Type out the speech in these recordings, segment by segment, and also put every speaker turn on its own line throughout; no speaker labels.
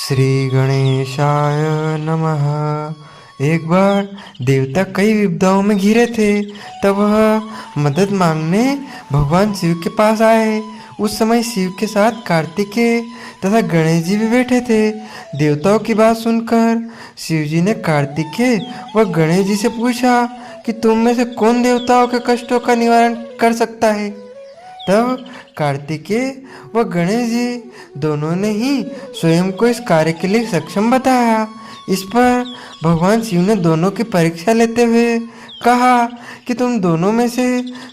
श्री गणेशाय नमः। एक बार देवता कई विपदाओं में घिरे थे, तब वह मदद मांगने भगवान शिव के पास आए। उस समय शिव के साथ कार्तिकेय तथा गणेश जी भी बैठे थे। देवताओं की बात सुनकर शिव जी ने कार्तिकेय व गणेश जी से पूछा कि तुम में से कौन देवताओं के कष्टों का निवारण कर सकता है। तब कार्तिकेय व गणेश जी दोनों ने ही स्वयं को इस कार्य के लिए सक्षम बताया। इस पर भगवान शिव ने दोनों की परीक्षा लेते हुए कहा कि तुम दोनों में से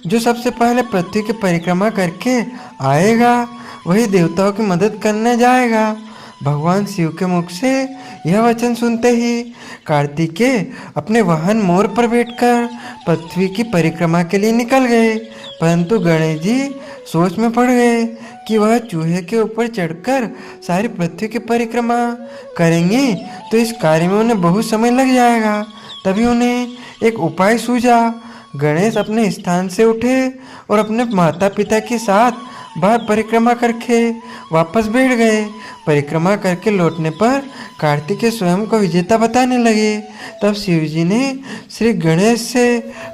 जो सबसे पहले पृथ्वी की परिक्रमा करके आएगा वही देवताओं की मदद करने जाएगा। भगवान शिव के मुख से यह वचन सुनते ही कार्तिकेय अपने वाहन मोर पर बैठकर पृथ्वी की परिक्रमा के लिए निकल गए, परंतु गणेश जी सोच में पड़ गए कि वह चूहे के ऊपर चढ़कर सारी पृथ्वी की परिक्रमा करेंगे तो इस कार्य में उन्हें बहुत समय लग जाएगा। तभी उन्हें एक उपाय सूझा। गणेश अपने स्थान से उठे और अपने माता पिता के साथ बाहर परिक्रमा करके वापस बैठ गए। परिक्रमा करके लौटने पर कार्तिकेय स्वयं को विजेता बताने लगे। तब शिव जी ने श्री गणेश से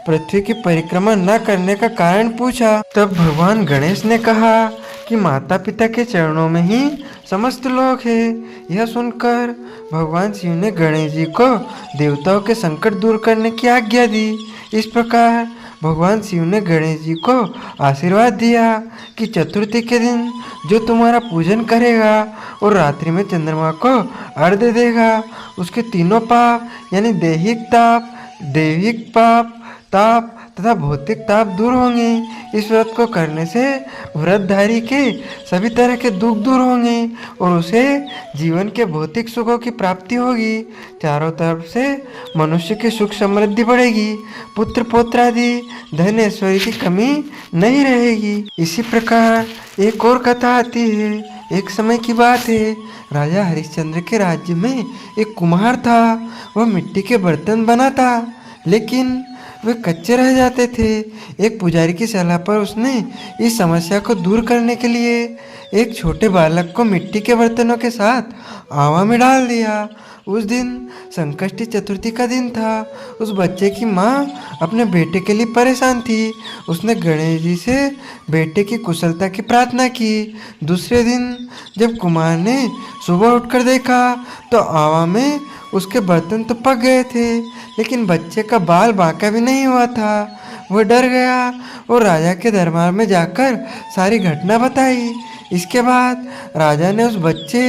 पृथ्वी की परिक्रमा न करने का कारण पूछा। तब भगवान गणेश ने कहा कि माता पिता के चरणों में ही समस्त लोग हैं। यह सुनकर भगवान शिव ने गणेश जी को देवताओं के संकट दूर करने की आज्ञा दी। इस प्रकार भगवान शिव ने गणेश जी को आशीर्वाद दिया कि चतुर्थी के दिन जो तुम्हारा पूजन करेगा और रात्रि में चंद्रमा को अर्घ्य देगा उसके तीनों पाप यानी दैहिक पाप ताप तथा भौतिक ताप दूर होंगे। इस व्रत को करने से व्रतधारी के सभी तरह के दुख दूर होंगे और उसे जीवन के भौतिक सुखों की प्राप्ति होगी। चारों तरफ से मनुष्य की सुख समृद्धि बढ़ेगी, पुत्र पौत्र आदि धन ऐश्वर्य की कमी नहीं रहेगी। इसी प्रकार एक और कथा आती है। एक समय की बात है, राजा हरिश्चंद्र के राज्य में एक कुम्हार था। वह मिट्टी के बर्तन बनाता, लेकिन वे कच्चे रह जाते थे। एक पुजारी की सलाह पर उसने इस समस्या को दूर करने के लिए एक छोटे बालक को मिट्टी के बर्तनों के साथ आवा में डाल दिया। उस दिन संकष्टी चतुर्थी का दिन था। उस बच्चे की माँ अपने बेटे के लिए परेशान थी। उसने गणेश जी से बेटे की कुशलता की प्रार्थना की। दूसरे दिन जब कुमार ने सुबह उठकर देखा तो आवा में उसके बर्तन तो पक गए थे, लेकिन बच्चे का बाल बांका भी नहीं हुआ था। वह डर गया और राजा के दरबार में जाकर सारी घटना बताई। इसके बाद राजा ने उस बच्चे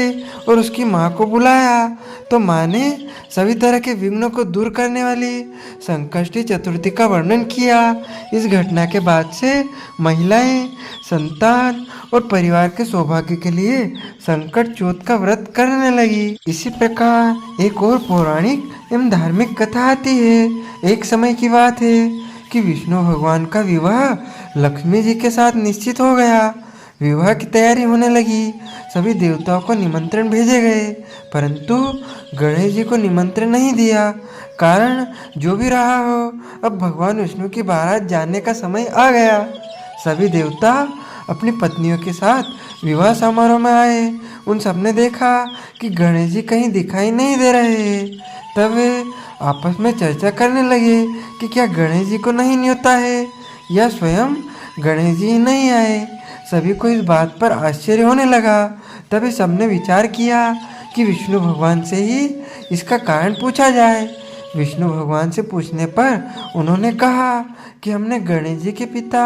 और उसकी माँ को बुलाया तो माँ ने सभी तरह के विघ्नों को दूर करने वाली संकष्टी चतुर्थी का वर्णन किया। इस घटना के बाद से महिलाएं संतान और परिवार के सौभाग्य के लिए संकट चौथ का व्रत करने लगी। इसी प्रकार एक और पौराणिक एवं धार्मिक कथा आती है। एक समय की बात है कि विष्णु भगवान का विवाह लक्ष्मी जी के साथ निश्चित हो गया। विवाह की तैयारी होने लगी। सभी देवताओं को निमंत्रण भेजे गए, परंतु गणेश जी को निमंत्रण नहीं दिया। कारण जो भी रहा हो, अब भगवान विष्णु की बारात जाने का समय आ गया। सभी देवता अपनी पत्नियों के साथ विवाह समारोह में आए। उन सबने देखा कि गणेश जी कहीं दिखाई नहीं दे रहे। तब वे आपस में चर्चा करने लगे कि क्या गणेश जी को नहीं न्योता है या स्वयं गणेश जी नहीं आए। सभी को इस बात पर आश्चर्य होने लगा। तभी सबने विचार किया कि विष्णु भगवान से ही इसका कारण पूछा जाए। विष्णु भगवान से पूछने पर उन्होंने कहा कि हमने गणेश जी के पिता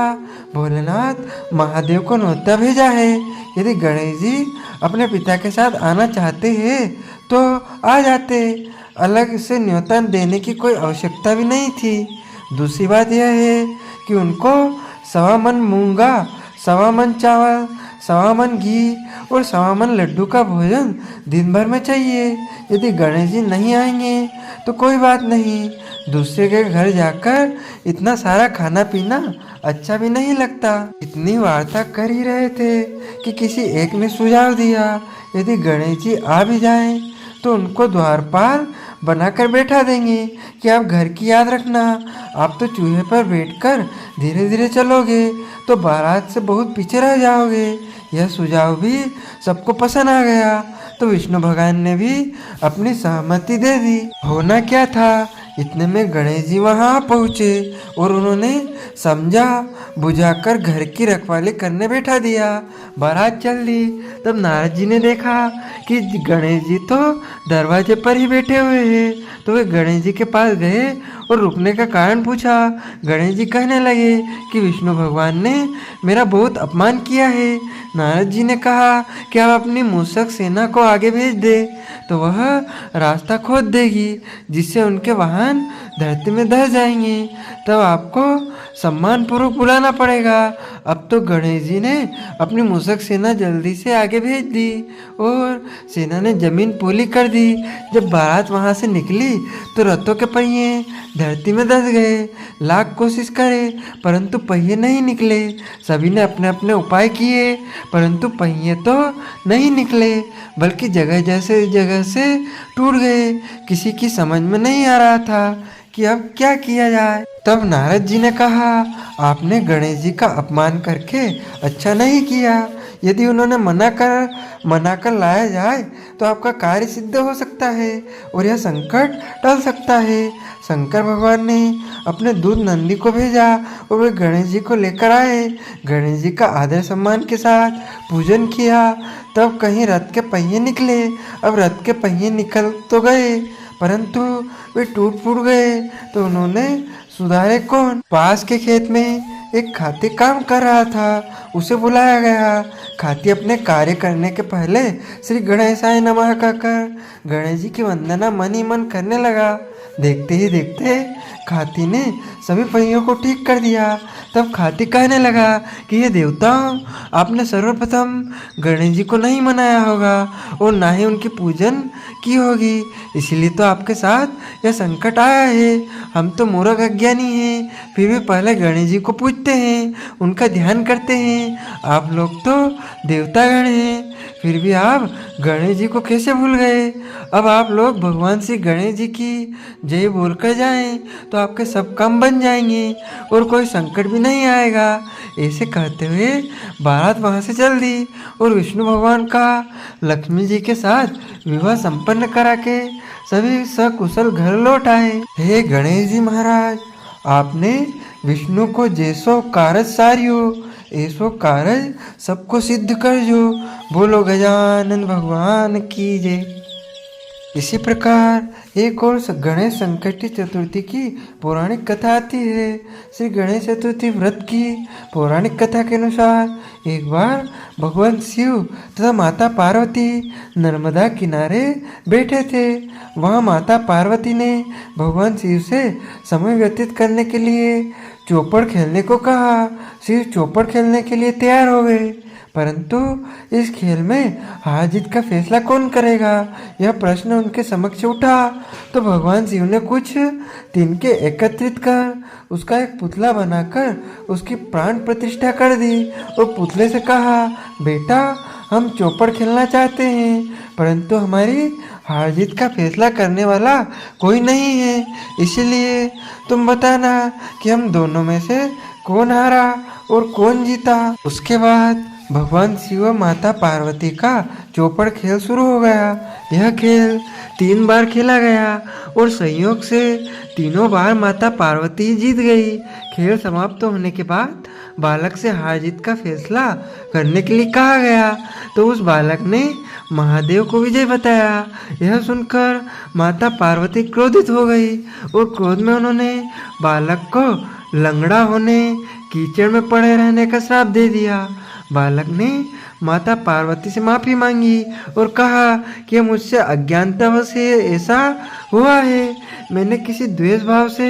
भोलेनाथ महादेव को न्योता भेजा है। यदि गणेश जी अपने पिता के साथ आना चाहते हैं तो आ जाते, अलग से न्योता देने की कोई आवश्यकता भी नहीं थी। दूसरी बात यह है कि उनको 1.25 मन मूंगा, 1.25 मन चावल, 1.25 मन घी और 1.25 मन लड्डू का भोजन दिन भर में चाहिए। यदि गणेश जी नहीं आएंगे तो कोई बात नहीं, दूसरे के घर जाकर इतना सारा खाना पीना अच्छा भी नहीं लगता। इतनी वार्ता कर ही रहे थे कि किसी एक ने सुझाव दिया, यदि गणेश जी आ भी जाएं तो उनको द्वारपाल बनाकर बैठा देंगे कि आप घर की याद रखना। आप तो चूहे पर बैठकर धीरे धीरे चलोगे तो बारात से बहुत पीछे रह जाओगे। यह सुझाव भी सबको पसंद आ गया। तो विष्णु भगवान ने भी अपनी सहमति दे दी। होना क्या था, इतने में गणेश जी वहाँ पहुँचे और उन्होंने समझा बुझाकर घर की रखवाली करने बैठा दिया। बारात चल दी। तब नारद जी ने देखा कि गणेश जी तो दरवाजे पर ही बैठे हुए हैं, तो वे गणेश जी के पास गए और रुकने का कारण पूछा। गणेश जी कहने लगे कि विष्णु भगवान ने मेरा बहुत अपमान किया है। नारद जी ने कहा कि आप अपनी मूषक सेना को आगे भेज दे, तो वह रास्ता खोद देगी, जिससे उनके वाहन धरती में दह जाएंगे। तब आपको सम्मान पूर्वक बुलाना पड़ेगा। अब तो गणेश जी ने अपनी मूषक सेना जल्दी से आगे भेज दी और सेना ने जमीन पोली कर दी। जब बारात वहां से निकली तो रथों के पहिए धरती में धंस गए। लाख कोशिश करे परंतु पहिए नहीं निकले। सभी ने अपने अपने उपाय किए परंतु पहिए तो नहीं निकले, बल्कि जगह से टूट गए। किसी की समझ में नहीं आ रहा था कि अब क्या किया जाए। तब नारद जी ने कहा, आपने गणेश जी का अपमान करके अच्छा नहीं किया। यदि उन्होंने मना कर लाया जाए तो आपका कार्य सिद्ध हो सकता है और यह संकट टल सकता है। शंकर भगवान ने अपने दूत नंदी को भेजा और वे गणेश जी को लेकर आए। गणेश जी का आदर सम्मान के साथ पूजन किया। तब कहीं रथ के पहिए निकले। अब रथ के पहिए निकल तो गए परंतु वे टूट फूट गए, तो उन्होंने सुधारे कौन। पास के खेत में एक खाती काम कर रहा था, उसे बुलाया गया। खाती अपने कार्य करने के पहले श्री गणेशाय नमः कहकर गणेश जी की वंदना मन ही मन करने लगा। देखते ही देखते खाती ने सभी पहियों को ठीक कर दिया। तब खाती कहने लगा कि ये देवताओं, आपने सर्वप्रथम गणेश जी को नहीं मनाया होगा और ना ही उनकी पूजन की होगी, इसलिए तो आपके साथ यह संकट आया है। हम तो मूर्ख अज्ञानी हैं, फिर भी पहले गणेश जी को पूजते हैं, उनका ध्यान करते हैं। आप लोग तो देवतागण हैं, फिर भी आप गणेश जी को कैसे भूल गए। अब आप लोग भगवान श्री गणेश जी की जय बोलकर जाएं तो आपके सब काम बन जाएंगे और कोई संकट भी नहीं आएगा। ऐसे कहते हुए बारात वहाँ से चल दी और विष्णु भगवान का लक्ष्मी जी के साथ विवाह संपन्न करा के सभी सकुशल घर लौट आए। हे गणेश जी महाराज, आपने विष्णु को जैसो कारज सारियो ऐसो कारज सबको सिद्ध कर जो। बोलो गजानन भगवान की जय। इसी प्रकार एक और गणेश संकटी चतुर्थी की पौराणिक कथा आती है। श्री गणेश चतुर्थी व्रत की पौराणिक कथा के अनुसार एक बार भगवान शिव तथा माता पार्वती नर्मदा किनारे बैठे थे। वहाँ माता पार्वती ने भगवान शिव से समय व्यतीत करने के लिए चौपड़ खेलने को कहा। शिव चौपड़ खेलने के लिए तैयार हो गए, परंतु इस खेल में हार जीत का फैसला कौन करेगा, यह प्रश्न उनके समक्ष उठा। तो भगवान शिव ने कुछ तिनके एकत्रित कर उसका एक पुतला बनाकर उसकी प्राण प्रतिष्ठा कर दी और पुतले से कहा, बेटा हम चौपड़ खेलना चाहते हैं, परंतु हमारी हार जीत का फैसला करने वाला कोई नहीं है, इसलिए तुम बताना कि हम दोनों में से कौन हारा और कौन जीता। उसके बाद भगवान शिव व माता पार्वती का चौपड़ खेल शुरू हो गया। यह खेल 3 बार खेला गया और संयोग से तीनों बार माता पार्वती जीत गई। खेल समाप्त होने के बाद बालक से हार जीत का फैसला करने के लिए कहा गया, तो उस बालक ने महादेव को विजय बताया। यह सुनकर माता पार्वती क्रोधित हो गई और क्रोध में उन्होंने बालक को लंगड़ा होने, कीचड़ में पड़े रहने का श्राप दे दिया। बालक ने माता पार्वती से माफ़ी मांगी और कहा कि मुझसे अज्ञानतावश से ऐसा हुआ है, मैंने किसी द्वेष भाव से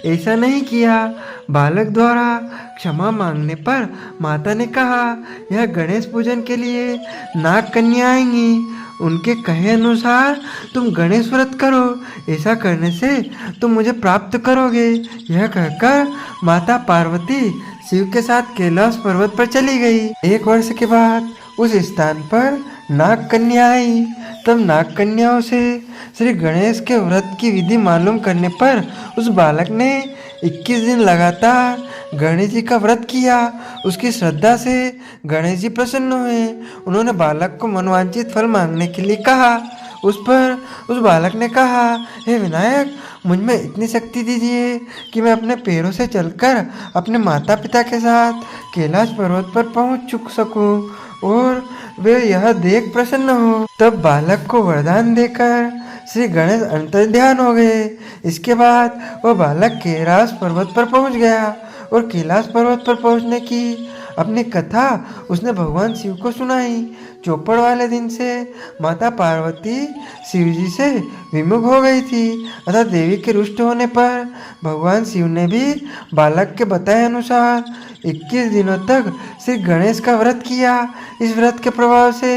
ऐसा नहीं किया। बालक द्वारा क्षमा मांगने पर माता ने कहा, यह गणेश पूजन के लिए नाग कन्या आएंगी, उनके कहे अनुसार तुम गणेश व्रत करो, ऐसा करने से तुम मुझे प्राप्त करोगे। यह कहकर माता पार्वती शिव के साथ कैलाश पर्वत पर चली गई। 1 वर्ष के बाद उस स्थान पर नाग कन्या आई। तब नाग कन्याओं से श्री गणेश के व्रत की विधि मालूम करने पर उस बालक ने 21 दिन लगातार गणेश जी का व्रत किया। उसकी श्रद्धा से गणेश जी प्रसन्न हुए। उन्होंने बालक को मनवांछित फल मांगने के लिए कहा। उस पर उस बालक ने कहा, हे विनायक, मुझ में इतनी शक्ति दीजिए कि मैं अपने पैरों से चलकर अपने माता पिता के साथ कैलाश पर्वत पर पहुंच चुक सकूं और वे यह देख प्रसन्न हो। तब बालक को वरदान देकर श्री गणेश अंतर्ध्यान हो गए। इसके बाद वह बालक कैलाश पर्वत पर पहुंच गया और कैलाश पर्वत पर पहुंचने की अपनी कथा उसने भगवान शिव को सुनाई। चौपड़ वाले दिन से माता पार्वती शिव जी से विमुख हो गई थी, अतः देवी के रुष्ट होने पर भगवान शिव ने भी बालक के बताए अनुसार 21 दिनों तक श्री गणेश का व्रत किया। इस व्रत के प्रभाव से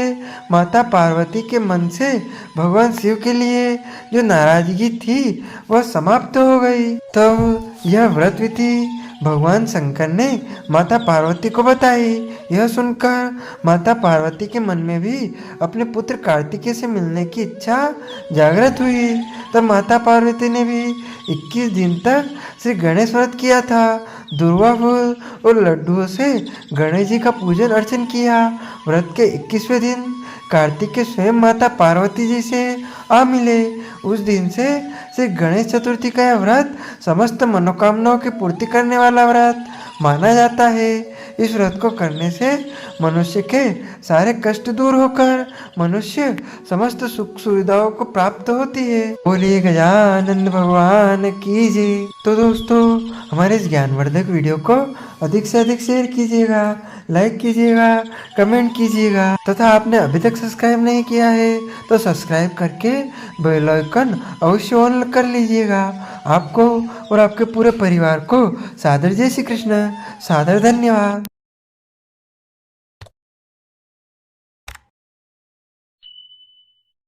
माता पार्वती के मन से भगवान शिव के लिए जो नाराजगी थी वह समाप्त हो गई। तब यह व्रत विधि भगवान शंकर ने माता पार्वती को बताई। यह सुनकर माता पार्वती के मन में भी अपने पुत्र कार्तिकेय से मिलने की इच्छा जागृत हुई। तब माता पार्वती ने भी 21 दिन तक श्री गणेश व्रत किया था। दुर्वा फूल और लड्डुओं से गणेश जी का पूजन अर्चन किया। व्रत के 21वें दिन कार्तिकेय स्वयं माता पार्वती जी से आ मिले। उस दिन से श्री गणेश चतुर्थी का यह व्रत समस्त मनोकामनाओं की पूर्ति करने वाला व्रत माना जाता है। इस व्रत को करने से मनुष्य के सारे कष्ट दूर होकर मनुष्य समस्त सुख सुविधाओं को प्राप्त होती है। बोलिए गजानन भगवान की जय। तो दोस्तों, हमारे इस ज्ञानवर्धक वीडियो को अधिक से अधिक शेयर कीजिएगा, लाइक कीजिएगा, कमेंट कीजिएगा तथा आपने अभी तक सब्सक्राइब नहीं किया है तो सब्सक्राइब करके बेल आइकन अवश्य ऑन कर लीजिएगा। आपको और आपके पूरे परिवार को सादर जय श्री कृष्ण, सादर धन्यवाद।